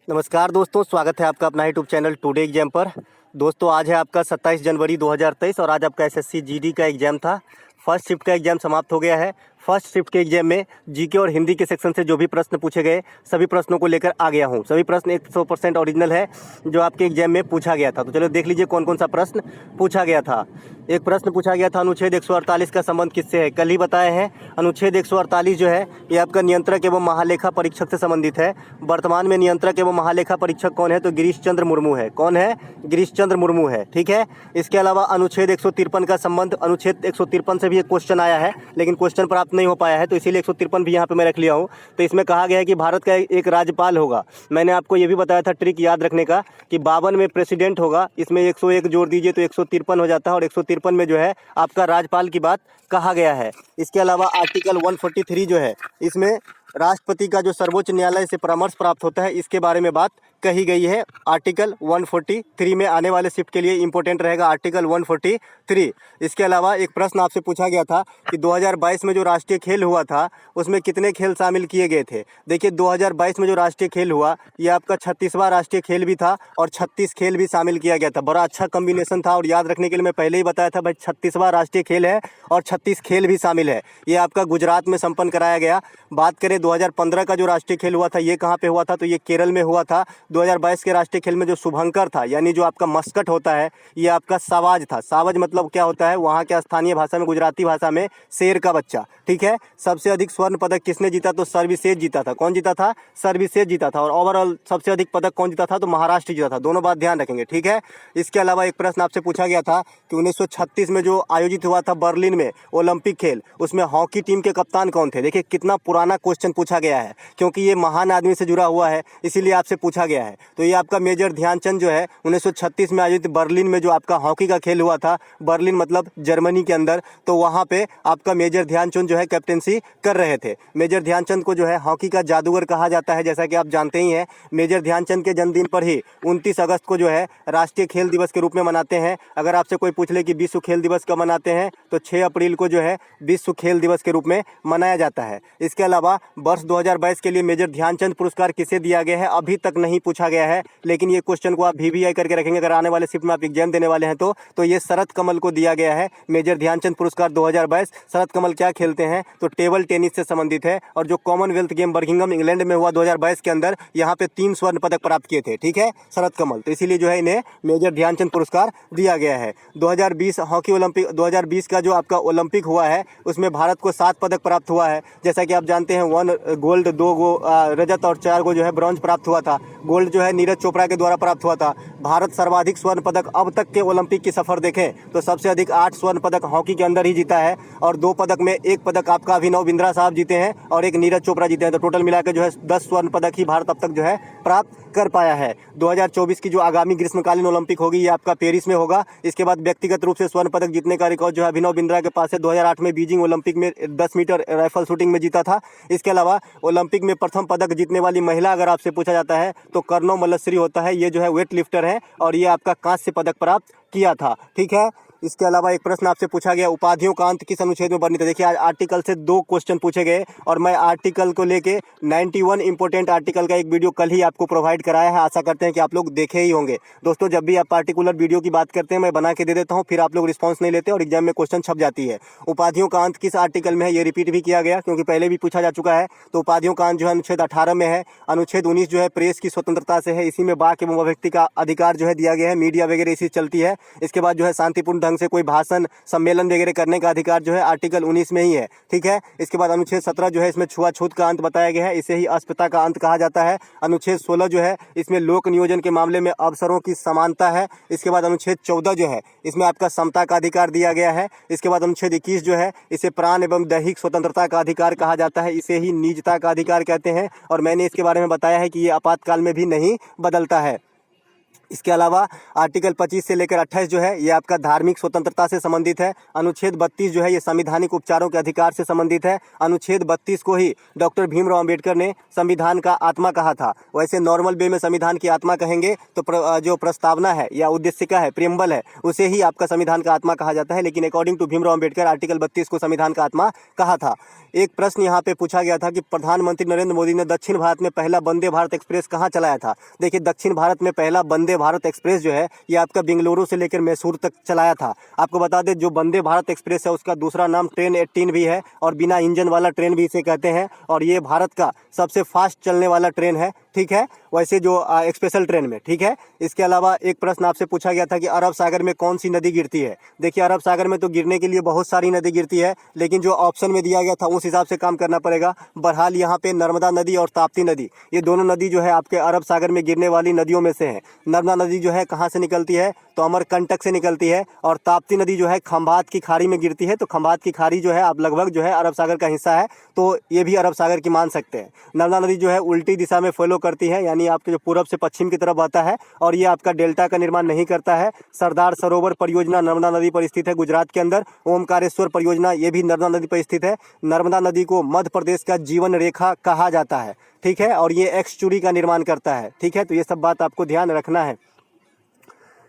नमस्कार दोस्तों, स्वागत है आपका अपना यूट्यूब चैनल टुडे एग्जाम पर। दोस्तों आज है आपका 27 जनवरी 2023 और आज आपका एसएससी जीडी का एग्ज़ाम था। फर्स्ट शिफ्ट का एग्ज़ाम समाप्त हो गया है। फर्स्ट शिफ्ट के एग्जाम में जीके और हिंदी के सेक्शन से जो भी प्रश्न पूछे गए सभी प्रश्नों को लेकर आ गया हूं। सभी प्रश्न 100% ओरिजिनल है जो आपके एग्जाम में पूछा गया था। तो चलो देख लीजिए कौन कौन सा प्रश्न पूछा गया था। एक प्रश्न पूछा गया था, अनुच्छेद 148 का संबंध किससे है? कल ही बताए हैं। अनुच्छेद 148 जो है ये आपका नियंत्रक एवं महालेखा परीक्षक से संबंधित है। वर्तमान में नियंत्रक एवं महालेखा परीक्षक कौन है? तो गिरीश चंद्र मुर्मू है। कौन है? गिरीश चंद्र मुर्मू है। ठीक है। इसके अलावा अनुच्छेद 153 का संबंध, अनुच्छेद 153 से भी एक क्वेश्चन आया है लेकिन क्वेश्चन प्राप्त नहीं हो पाया है, तो इसीलिए 153 भी यहाँ पे मैं रख लिया हूँ। तो इसमें कहा गया है कि भारत का एक राज्यपाल होगा। मैंने आपको ये भी बताया था ट्रिक याद रखने का कि 52 में प्रेसिडेंट होगा, इसमें 101 जोड़ दीजिए तो 153 हो जाता है और 153 में जो है आपका राज्यपाल की बात कहा गया है। इसके अलावा आर्टिकल 143 जो है इसमें राष्ट्रपति का जो सर्वोच्च न्यायालय से परामर्श प्राप्त होता है इसके बारे में बात कही गई है। आर्टिकल 143 में आने वाले शिफ्ट के लिए इंपॉर्टेंट रहेगा आर्टिकल 143। इसके अलावा एक प्रश्न आपसे पूछा गया था कि 2022 में जो राष्ट्रीय खेल हुआ था उसमें कितने खेल शामिल किए गए थे। देखिए 2022 में जो राष्ट्रीय खेल हुआ ये आपका 36वां राष्ट्रीय खेल भी था और 36 खेल भी शामिल किया गया था। बड़ा अच्छा कॉम्बिनेशन था और याद रखने के लिए मैं पहले ही बताया था भाई 36वां राष्ट्रीय खेल है और 36 खेल भी शामिल है। ये आपका गुजरात में संपन्न कराया गया। बात करें 2015 का जो राष्ट्रीय खेल हुआ था ये कहाँ पे हुआ था? तो ये केरल में हुआ था। 2022 के राष्ट्रीय खेल में जो शुभंकर था यानी जो आपका मस्कट होता है ये आपका सावाज था। सावाज मतलब क्या होता है? वहाँ के स्थानीय भाषा में, गुजराती भाषा में शेर का बच्चा। ठीक है। सबसे अधिक स्वर्ण पदक किसने जीता? तो सर्विसेज जीता था। कौन जीता था? सर्विसेज जीता था। और ओवरऑल सबसे अधिक पदक कौन जीता था? तो महाराष्ट्र जीता था। दोनों बात ध्यान रखेंगे। ठीक है। इसके अलावा एक प्रश्न आपसे पूछा गया था कि 1936 में जो आयोजित हुआ था बर्लिन में ओलंपिक खेल, उसमें हॉकी टीम के कप्तान कौन थे? देखिए कितना पुराना क्वेश्चन पूछा गया है, क्योंकि ये महान आदमी से जुड़ा हुआ है इसीलिए आपसे पूछा गया है। तो ये आपका मेजर ध्यानचंद जो है 1936 में आयोजित बर्लिन में जो आपका हॉकी का खेल हुआ था, बर्लिन मतलब जर्मनी के अंदर, तो वहाँ पे आपका मेजर ध्यानचंद जो है कैप्टेंसी कर रहे थे। मेजर ध्यानचंद को जो है हॉकी का जादूगर कहा जाता है, जैसा कि आप जानते ही हैं। मेजर ध्यानचंद के जन्मदिन पर ही 29 अगस्त को जो है राष्ट्रीय खेल दिवस के रूप में मनाते हैं। अगर आपसे कोई पूछ ले कि विश्व खेल दिवस कब मनाते हैं तो 6 अप्रैल को जो है विश्व खेल दिवस के रूप में मनाया जाता है। इसके अलावा वर्ष 2022 के लिए मेजर ध्यानचंद पुरस्कार किसे दिया गया है अभी तक नहीं पूछा गया है, लेकिन ये क्वेश्चन को आप VVI करके रखेंगे अगर आने वाले शिफ्ट में आप एग्जाम देने वाले हैं तो ये शरद कमल को दिया गया है मेजर ध्यानचंद पुरस्कार 2022। शरद कमल क्या खेलते हैं? तो टेबल टेनिस से संबंधित है और जो कॉमनवेल्थ गेम बर्मिंघम इंग्लैंड में हुआ 2022 के अंदर, यहाँ पे 3 स्वर्ण पदक प्राप्त किए थे। ठीक है, शरद कमल, तो इसीलिए जो है इन्हें मेजर ध्यानचंद पुरस्कार दिया गया है। 2020 हॉकी ओलंपिक 2020 का जो आपका ओलंपिक हुआ है उसमें भारत को 7 पदक प्राप्त हुआ है। जैसा कि आप जानते हैं 1 गोल्ड, 2 रजत और 4 जो है ब्रॉन्ज प्राप्त हुआ था। गोल्ड जो है नीरज चोपड़ा के द्वारा प्राप्त हुआ था। भारत सर्वाधिक स्वर्ण पदक अब तक के ओलंपिक की सफर देखें तो सबसे अधिक 8 स्वर्ण पदक हॉकी के अंदर ही जीता है और 2 पदक में 1 पदक आपका अभिनव बिंद्रा साहब जीते हैं और 1 नीरज चोपड़ा जीते हैं। तो टोटल मिलाकर जो है 10 स्वर्ण पदक ही भारत अब तक जो है प्राप्त कर पाया है। 2024 की जो आगामी ग्रीष्मकालीन ओलंपिक होगी ये आपका पेरिस में होगा। इसके बाद व्यक्तिगत रूप से स्वर्ण पदक जीतने का रिकॉर्ड जो है अभिनव बिंद्रा के पास है। 2008 में बीजिंग ओलंपिक में 10 मीटर राइफल शूटिंग में जीता था। इसके अलावा ओलंपिक में प्रथम पदक जीतने वाली महिला अगर आपसे पूछा जाता है तो कर्णव मल्लश्री होता है। ये जो है वेट लिफ्टर है और ये आपका कांस्य पदक प्राप्त किया था। ठीक है। इसके अलावा एक प्रश्न आपसे पूछा गया, उपाधियों का अंत किस अनुच्छेद में वर्णित है? देखिए आज आर्टिकल से 2 क्वेश्चन पूछे गए और मैं आर्टिकल को लेके 91 इंपोर्टेंट आर्टिकल का एक वीडियो कल ही आपको प्रोवाइड कराया है। आशा करते हैं कि आप लोग देखे ही होंगे। दोस्तों जब भी आप पार्टिकुलर वीडियो की बात करते हैं मैं बना के दे देता हूँ, फिर आप लोग रिस्पॉन्स नहीं लेते और एग्जाम में क्वेश्चन छप जाती है। उपाधियों का अंत किस आर्टिकल में है ये रिपीट भी किया गया क्योंकि पहले भी पूछा जा चुका है। तो उपाधियों का अंत जो है अनुच्छेद 18 में है। अनुच्छेद 19 जो है प्रेस की स्वतंत्रता से है, इसी में वाक एवं अभिव्यक्ति का अधिकार जो है दिया गया है, मीडिया वगैरह इसी चलती है। इसके बाद जो है शांतिपूर्ण ढंग से कोई भाषण सम्मेलन वगैरह करने का अधिकार जो है आर्टिकल 19 में ही है। ठीक है। इसके बाद अनुच्छेद 17 जो है इसमें छुआछूत का अंत बताया गया है, इसे ही अस्पृश्यता का अंत कहा जाता है। अनुच्छेद 16 जो है इसमें लोक नियोजन के मामले में अवसरों की समानता है। इसके बाद अनुच्छेद 14 जो है इसमें आपका समता का अधिकार दिया गया है। इसके बाद अनुच्छेद 21 जो है इसे प्राण एवं दैहिक स्वतंत्रता का अधिकार कहा जाता है, इसे ही निजता का अधिकार कहते हैं और मैंने इसके बारे में बताया है कि ये आपातकाल में भी नहीं बदलता है। इसके अलावा आर्टिकल 25 से लेकर 28 जो है ये आपका धार्मिक स्वतंत्रता से संबंधित है। अनुच्छेद 32 जो है ये संवैधानिक उपचारों के अधिकार से संबंधित है। अनुच्छेद 32 को ही डॉक्टर भीमराव अंबेडकर ने संविधान का आत्मा कहा था। वैसे नॉर्मल वे में संविधान की आत्मा कहेंगे तो जो प्रस्तावना है या उद्देशिका है, प्रियम्बल है, उसे ही आपका संविधान का आत्मा कहा जाता है। लेकिन according to Bhimrao Ambedkar article 32 को संविधान का आत्मा कहा था। एक प्रश्न यहाँ पे पूछा गया था कि प्रधानमंत्री नरेंद्र मोदी ने दक्षिण भारत में पहला वंदे भारत एक्सप्रेस कहाँ चलाया था। देखिए, दक्षिण भारत में पहला वंदे भारत एक्सप्रेस जो है ये आपका बेंगलुरु से लेकर मैसूर तक चलाया था। आपको बता दें, जो वंदे भारत एक्सप्रेस है उसका दूसरा नाम ट्रेन 18 भी है और बिना इंजन वाला ट्रेन भी इसे कहते हैं। और ये भारत का सबसे फास्ट चलने वाला ट्रेन है, ठीक है, वैसे जो स्पेशल ट्रेन में, ठीक है। इसके अलावा एक प्रश्न आपसे पूछा गया था कि अरब सागर में कौन सी नदी गिरती है। देखिए, अरब सागर में तो गिरने के लिए बहुत सारी नदी गिरती है, लेकिन जो ऑप्शन में दिया गया था उस हिसाब से काम करना पड़ेगा। बहरहाल यहाँ पे नर्मदा नदी और ताप्ती नदी, ये दोनों नदी जो है आपके अरब सागर में गिरने वाली नदियों में से है। नर्मदा नदी जो है कहाँ से निकलती है, तो अमरकंटक से निकलती है। और ताप्ती नदी जो है खंभात की खाड़ी में गिरती है। तो खंभात की खाड़ी जो है आप लगभग जो है अरब सागर का हिस्सा है, तो ये भी अरब सागर की मान सकते हैं। नर्मदा नदी जो है उल्टी दिशा में फॉलो करती है, यानी आपके जो पूरब से पश्चिम की तरफ आता है, और ये आपका डेल्टा का निर्माण नहीं करता है। सरदार सरोवर परियोजना नर्मदा नदी पर स्थित है गुजरात के अंदर। ओमकारेश्वर परियोजना ये भी नर्मदा नदी पर स्थित है। नर्मदा नदी को मध्य प्रदेश का जीवन रेखा कहा जाता है, ठीक है, और ये एक्सचुरी का निर्माण करता है, ठीक है। तो ये सब बात आपको ध्यान रखना है।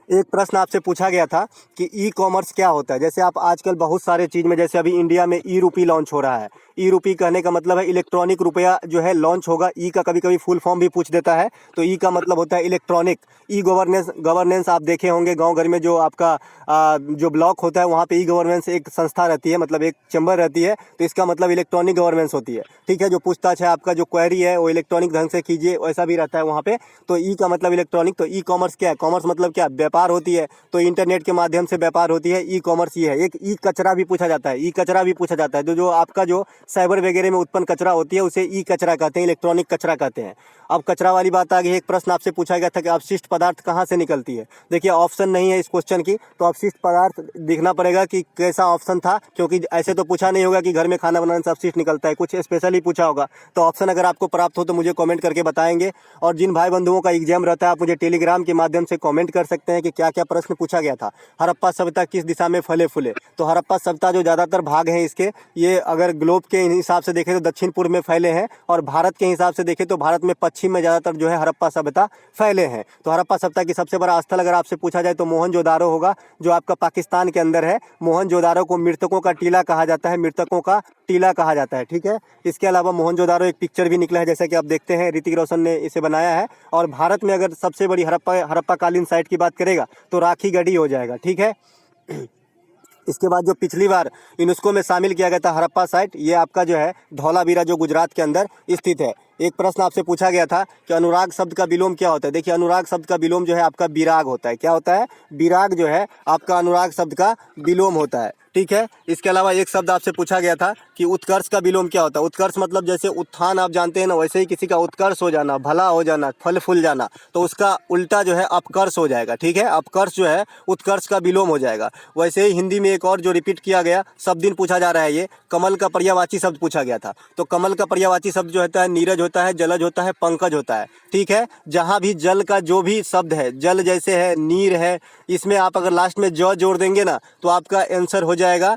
एक प्रश्न आपसे पूछा गया था कि ई कॉमर्स क्या होता है। जैसे आप आजकल बहुत सारे चीज़ में, जैसे अभी इंडिया में ई रूपी लॉन्च हो रहा है। ई रूपी कहने का मतलब है इलेक्ट्रॉनिक रुपया जो है लॉन्च होगा। ई का कभी कभी फुल फॉर्म भी पूछ देता है, तो ई का मतलब होता है इलेक्ट्रॉनिक। ई गवर्नेंस आप देखे होंगे गांव घर में, जो आपका जो ब्लॉक होता है वहाँ पे ई गवर्नेंस एक संस्था रहती है, मतलब एक चैम्बर रहती है, तो इसका मतलब इलेक्ट्रॉनिक गवर्नेंस होती है, ठीक है। जो पूछताछ है, आपका जो क्वेरी है वो इलेक्ट्रॉनिक ढंग से कीजिए, वैसा भी रहता है वहाँ पे। तो ई का मतलब इलेक्ट्रॉनिक। तो ई कॉमर्स क्या है, कॉमर्स मतलब क्या, व्यापार होती है, तो इंटरनेट के माध्यम से व्यापार होती है, ई कॉमर्स ये है। एक ई कचरा भी पूछा जाता है, ई कचरा भी पूछा जाता है, तो जो आपका जो साइबर वगैरह में उत्पन्न कचरा होती है उसे ई कचरा कहते हैं, इलेक्ट्रॉनिक कचरा कहते हैं। अब कचरा वाली बात आ गई। एक प्रश्न आपसे पूछा गया था कि अपशिष्ट पदार्थ कहाँ से निकलती है। देखिए, ऑप्शन नहीं है इस क्वेश्चन की, तो अपशिष्ट पदार्थ देखना पड़ेगा कि कैसा ऑप्शन था, क्योंकि ऐसे तो पूछा नहीं होगा कि घर में खाना बनाने से अपशिष्ट निकलता है, कुछ स्पेशली पूछा होगा। तो ऑप्शन अगर आपको प्राप्त हो तो मुझे कमेंट करके बताएंगे। और जिन भाई बंधुओं का एग्जाम रहता है, आप मुझे टेलीग्राम के माध्यम से कमेंट कर सकते हैं कि क्या क्या प्रश्न पूछा गया था। हड़प्पा सभ्यता किस दिशा में फले फूले। तो हड़प्पा सभ्यता जो ज़्यादातर भाग हैं इसके, ये अगर ग्लोब के हिसाब से देखें तो दक्षिण पूर्व में फैले हैं, और भारत के हिसाब से देखें तो भारत में पश्चिम में ज़्यादातर जो है हड़प्पा सभ्यता फैले हैं। तो हड़प्पा सभ्यता की सबसे बड़ा स्थल अगर आपसे पूछा जाए तो मोहनजोदारो होगा, जो आपका पाकिस्तान के अंदर है। मोहनजोदारो को मृतकों का टीला कहा जाता है, मृतकों का टीला कहा जाता है, ठीक है। इसके अलावा मोहनजोदारो एक पिक्चर भी निकला है, जैसा कि आप देखते हैं, ऋतिक रोशन ने इसे बनाया है। और भारत में अगर सबसे बड़ी हड़प्पा कालीन साइट की बात करेगा तो राखीगढ़ी हो जाएगा, ठीक है। इसके बाद जो पिछली बार यूनेस्को में शामिल किया गया था हड़प्पा साइट, ये आपका जो है धौलावीरा जो गुजरात के अंदर स्थित है। एक प्रश्न आपसे पूछा गया था कि अनुराग शब्द का विलोम क्या होता है। देखिए, अनुराग शब्द का विलोम जो है आपका विराग होता है। क्या होता है, विराग जो है आपका अनुराग शब्द का विलोम होता है, ठीक है। इसके अलावा एक शब्द आपसे पूछा गया था कि उत्कर्ष का विलोम क्या होता है। उत्कर्ष मतलब जैसे उत्थान आप जानते हैं ना, वैसे ही किसी का उत्कर्ष हो जाना, भला हो जाना, फल फूल जाना, तो उसका उल्टा जो है अपकर्ष हो जाएगा, ठीक है। अपकर्ष जो है उत्कर्ष का विलोम हो जाएगा। वैसे ही हिंदी में एक और जो रिपीट किया गया सब दिन पूछा जा रहा है, ये कमल का पर्यायवाची शब्द पूछा गया था। तो कमल का पर्यायवाची शब्द जो होता है नीरज होता है, जलज होता है, पंकज होता है, ठीक है। जहाँ भी जल का जो भी शब्द है, जल जैसे है, नीर है, इसमें आप अगर लास्ट में ज जोड़ देंगे ना तो आपका आंसर हो जाएगा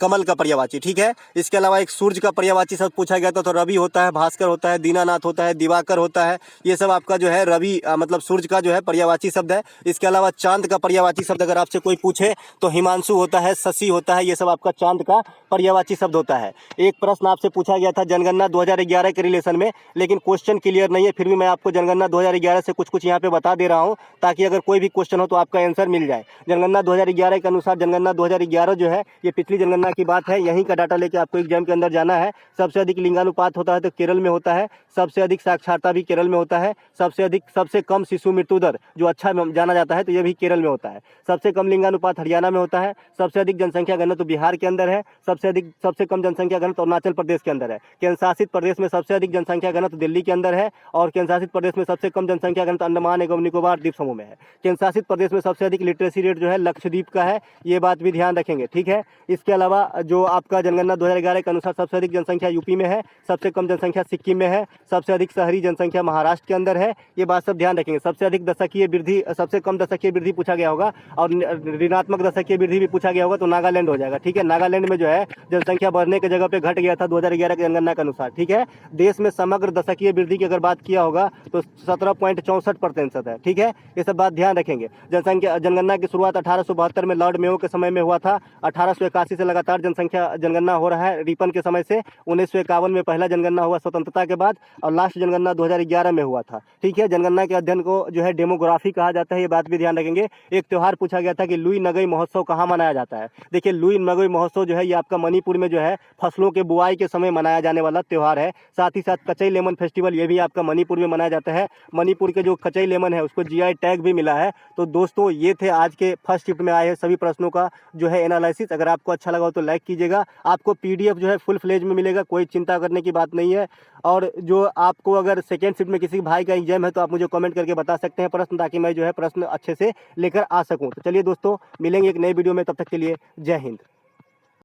कमल का पर्यायवाची, ठीक है। इसके अलावा एक सूर्य का पर्यायवाची शब्द पूछा गया था, तो रवि होता है, भास्कर होता है, दीनानाथ होता है, दिवाकर होता है, ये सब आपका जो है रवि मतलब सूर्य का जो है पर्यायवाची शब्द है। इसके अलावा चांद का पर्यायवाची शब्द अगर आपसे कोई पूछे तो हिमांशु होता है, शशि होता है, ये सब आपका चांद का पर्यायवाची शब्द होता है। एक प्रश्न आपसे पूछा गया था जनगणना 2011 के रिलेशन में, लेकिन क्वेश्चन क्लियर नहीं है, फिर भी मैं आपको जनगणना 2011 से कुछ यहाँ पे बता दे रहा हूँ, ताकि अगर कोई भी क्वेश्चन हो तो आपका आंसर मिल जाए। जनगणना 2011 के अनुसार जनगणना 2011 जो है ये पिछली जनगणना की बात है, यहीं का डाटा लेके आपको एग्जाम के अंदर जाना है। सबसे अधिक लिंगानुपात होता है तो केरल में होता है, सबसे अधिक साक्षरता भी केरल में होता है, सबसे कम शिशु मृत्यु दर जो अच्छा जाना जाता है तो ये भी केरल में होता है। सबसे कम लिंगानुपात हरियाणा में होता है, सबसे अधिक जनसंख्या घनत्व बिहार के अंदर है, सबसे कम जनसंख्या घनत्व अरुणाचल प्रदेश के अंदर है। केंद्र शासित प्रदेश में सबसे अधिक जनसंख्या घनत्व दिल्ली के अंदर है, और केंद्र शासित प्रदेश में सबसे कम जनसंख्या घनत्व अंडमान एवं निकोबार द्वीप समूह में है। केंद्र शासित प्रदेश में सबसे अधिक लिटरेसी रेट जो है लक्षद्वीप का है, ये बात भी ध्यान रखेंगे। रखेंगे, ठीक है। इसके अलावा जो आपका जनगणना 2011 के अनुसार सबसे अधिक जनसंख्या यूपी में है, सबसे कम जनसंख्या सिक्किम में है, सबसे अधिक शहरी जनसंख्या महाराष्ट्र के अंदर है, ये बात सब ध्यान रखेंगे। सबसे अधिक दशकीय वृद्धि, सबसे कम दशकीय वृद्धि पूछा गया होगा और ऋणात्मक दशकीय वृद्धि भी पूछा गया होगा तो नागालैंड हो जाएगा, ठीक है। नागालैंड में जो है जनसंख्या बढ़ने की जगह पे घट गया था 2011 की जनगणना के अनुसार, ठीक है। देश में समग्र दशकीय वृद्धि की अगर बात किया होगा तो 17.64% है, ठीक है। ये सब बात ध्यान रखेंगे। जनगणना की शुरुआत 1872 में लॉर्ड मेयो के समय में हुआ था। 1881 से लगातार जनगणना हो रहा है रिपन के समय से। 1951 में पहला जनगणना हुआ स्वतंत्रता के बाद और लास्ट जनगणना 2011 में हुआ था, ठीक है। जनगणना के अध्ययन को जो है डेमोग्राफी कहा जाता है, ये बात भी ध्यान रखेंगे। एक त्यौहार पूछा गया था कि लुई नगई महोत्सव कहाँ मनाया जाता है। देखिए लुई नगई महोत्सव जो है ये आपका मणिपुर में जो है फसलों के बुआई के समय मनाया जाने वाला त्यौहार है। साथ ही साथ कचई लेमन फेस्टिवल ये भी आपका मणिपुर में मनाया जाता है। मणिपुर के जो कचई लेमन है उसको जीआई टैग भी मिला है। तो दोस्तों ये थे आज के फर्स्ट शिफ्ट में आए हैं सभी प्रश्नों का जो है एनालिसिस। अगर आपको अच्छा लगा हो तो लाइक कीजिएगा। आपको पीडीएफ जो है फुल फ्लेज में मिलेगा, कोई चिंता करने की बात नहीं है। और जो आपको अगर सेकेंड शिफ्ट में किसी भाई का एग्जाम है तो आप मुझे कमेंट करके बता सकते हैं प्रश्न, ताकि मैं जो है प्रश्न अच्छे से लेकर आ सकूं। तो चलिए दोस्तों मिलेंगे एक नई वीडियो में, तब तक के लिए जय हिंद।